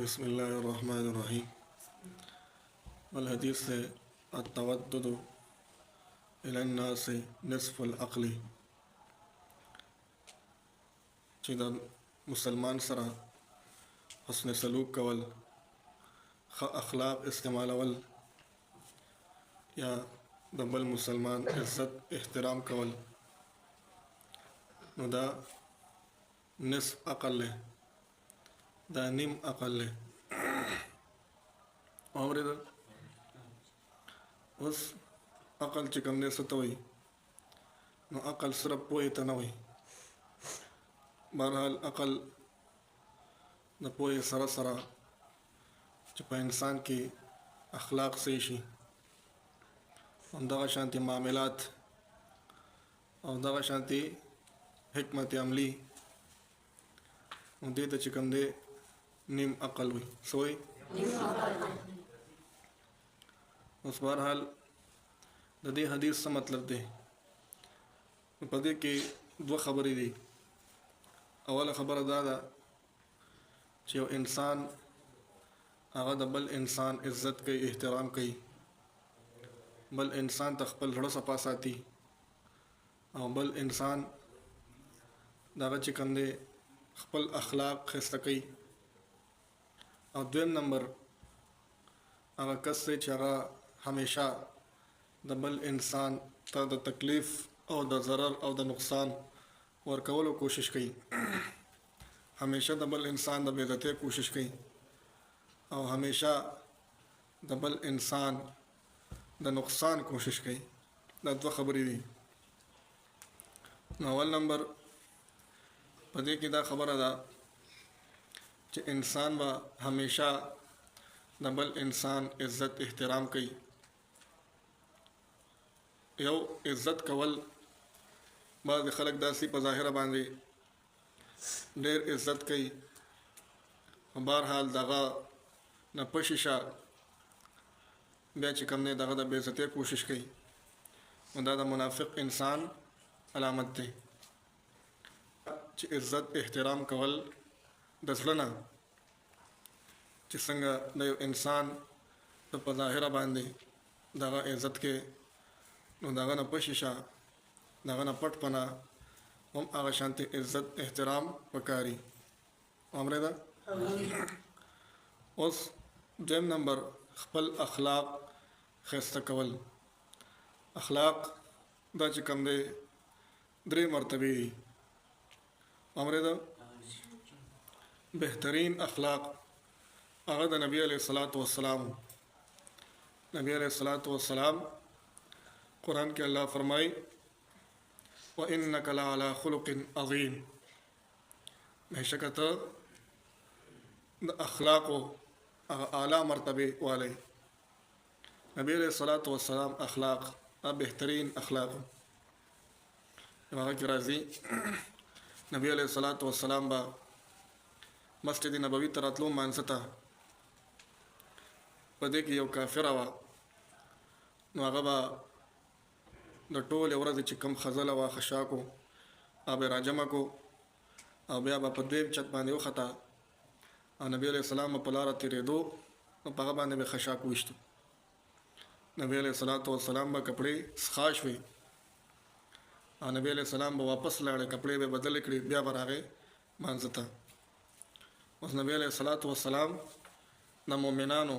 बिस्मिल्लाहिर्रहमानिर्रहीम। हदीस से अत्तवद्दुदु इलन्नासि निस्फुल अक़ली, چې د मुसलमान سره حسن سلوک کول، ښه اخلاق استعمالول، یا د بل مسلمان عزت احترام کول، نو دا نصف عقل له، دا نیم عقل له. واورېده؟ اوس عقل چې کوم دی څه ته وایي؟ نو عقل صرف پوهې ته نه وایي. بهرحال عقل د پوهې سره سره چې په انسان کې اخلاق صحیح شي، همدغه شانتي معاملات او دغه شانتي حکمت عملی، نو دې ته چې کوم دی نیم عقل وي. څه وایي؟ اوس بهرحال د دې حدیث څه مطلب دی؟ په دې کې دوه خبرې دي. اوله خبره دا ده چې یو انسان هغه د بل انسان عزت کوي، احترام کوي، بل انسان ته خپل زړه صفا ساتي، او بل انسان دغه چې کوم دی خپل اخلاق ښایسته کوي. او دویم نمبر هغه کس دی چې هغه همیشه د بل انسان ته د تکلیف او د ضرر او د نقصان ورکولو کوشش کوي، همیشه د بل انسان د بې عزتۍ کوشش کوي، او همیشه د بل انسان د نقصان کوشش کوي. دا دوه خبرې دي. نو اول نمبر په دې کې دا خبره ده چې انسان به همیشه د بل انسان عزت احترام کوي. یو عزت کول، بعض خلک داسې په ظاهره باندې ډېر عزت کوي، بهرحال دغه نه پشیشه بیا چې کوم دی دغه د بې عزتۍ کوشش کوي. نو دا د منافق انسان علامت دی چې عزت احترام کول د زړه نه، چې څنګه د یو انسان په ظاهره باندې دغه عزت کې، نو دغه نه پشیشه، دغه نه پټ پناه هم هغه شانتي عزت احترام پکاري. اورېده؟ اوس دویم نمبر خپل اخلاق ښایسته کول. اخلاق دا چې کوم دی درې مرتبې دي. اورېده؟ بهترین اخلاق هغه د نبی علیه الصلاۃ والسلام. نبی علیه الصلاۃ والسلام قرآن کې الله فرمایي وَإِنَّكَ لَعَلَىٰ خُلُقٍ عَظِيمٍ، بېشکه ته د اخلاقو هغه اعلی مرتبه والی. نبی علیہ الصلاۃ والسلام اخلاق بهترین اخلاق هغه کې راځي. نبی علیہ الصلاۃ والسلام با مسجد نبوي ته راتلو مانځه ته، په دې کې یو کافره وه، نو هغه به د ټولې ورځې چې کوم خزله وه خشا کو، هغه به راجمع کو، او بیا به په دویم چت باندې وخته، او نبی علیہ السلام په لاره تېرېدو نو په هغه باندې به خشاک وویشتو. نبی علیہ الصلاۃ والسلام به کپړې سخا شوې، او نبی علیہ السلام به واپس لاړې، کپړې به بدل کړې، بیا به راغې مانځه ته. اوس نبی علیہ الصلاۃ والسلام د مؤمنانو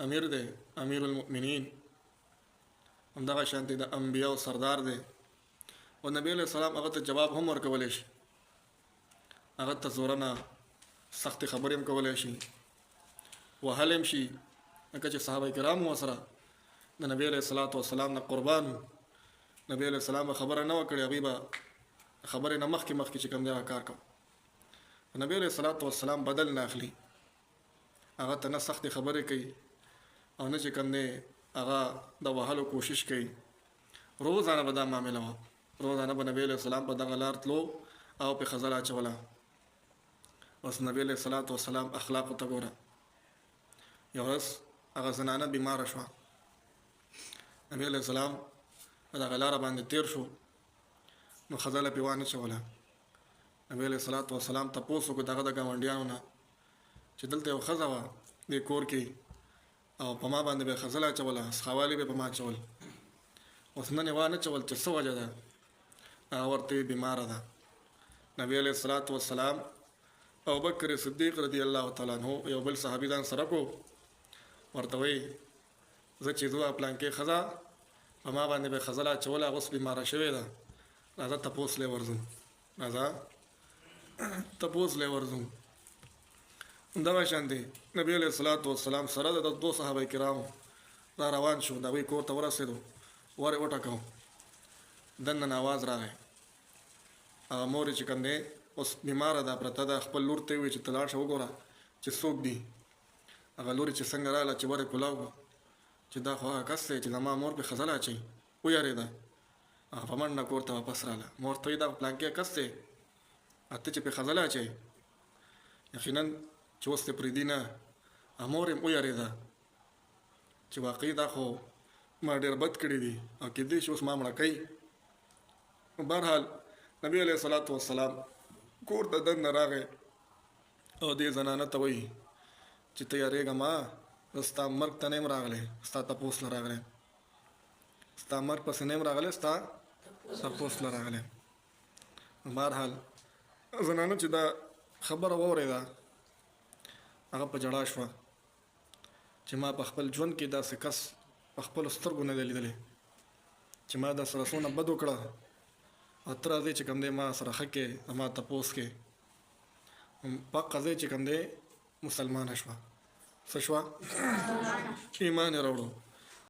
امیر دی، امیر المؤمنین، همدغه شانتي د انبیاو سردار دی. او نبی علیہ السلام هغه ته جواب هم ورکولی شي، هغه ته زورنه سختې خبرې هم کولی شي، وهلی هم شي، لکه چې صحابه کرام ورسره د نبی علیہ الصلاۃ والسلام نه قربان. نبی علیہ السلام خبره نه وکړي، هغوی به خبرې نه مخکې چې کوم دی هغه کار کوي. نبی علیہ الصلاۃ والسلام بدل نه اخلي، هغه ته نه سختې خبرې کوي، او نه چې کوم دی هغه د وهلو کوشش کوي. روزانه به دا معامله وه، روزانه به نبی علیہ السلام په دغه لار تلو او په خزله اچوله. اوس نبی علیہ الصلاۃ والسلام اخلاقو ته ګوره. یو ورځ هغه زنانه بیماره شوه، نبی علیہ السلام په دغه لاره باندې تیر شو، نو خزله پې وانه چوله. نبی علیہ الصلاۃ والسلام تپوس وکړو دغه د ګاونډیانو نه چې دلته یو ښځه وه دې کور کې او په ما باندې به خزله اچوله سخاوالي به په ما اچول اوس نن یې وانه چول چې څه وجه ده هغه ورته بیماره ده نبی علیه الصلاة والسلام ابوبکر صدیق رضی الله تعالی عنہ یو بل صحابي ځان سره کو ورته وایي زه چې زه پلانکې ښځه په ما باندې به خزله اچوله اوس بیماره شوې ده راځه تپوس لی ورځم راځه تپوس لی ورځم دغه شان دی نبی علیه الصلاة والسلام سره د دوه صحابه کرامو را روان شو د هغوی کور ته ورسېدو ور یې وټکاو دننه آواز راغی هغه مور چې کوم دی اوس بیماره ده پرته ده خپل لور ته یې وویل چې ته لاړ شه وګوره چې څوک دي هغه لور چې څنګه راغله چې ور یې کولاو کړو چې دا خو هغه کس دی چې زما مور پرې خزله اچوي ویارېده هغه په منډه کور ته واپس راغله مور ته یې دا پلانکې کس دی ته چې پرې خزله اچوي یقینا چې اوس دې پرېږدي نه مور یې ویارېده چې واقعي دا خو ما ډېر بد کړي دي او کېدای شي اوس ما مړه کوي بهرحال نبی علیه الصلاة والسلام کور ته دننه راغی او دې زنانه ته وایي چې ته یارېږه ما زه ستا مرګ ته نه یم راغلی ستا تپوس له راغلی ستا مرګ پسې نه یم راغلی ستا تپوس له راغلی بهرحال زنانه چې دا خبره واورېده هغه په ژړا شوه چې ما په خپل ژوند کې داسې کس په خپلو سترګو نه دی لیدلی چې ما دا سره څونه بد وکړه او ته راځې چې کوم دی ما سره ښه کې زما تپوس کې پاکه ځای چې کوم دی مسلمانه شوه څه شوه ایمان یې راوړو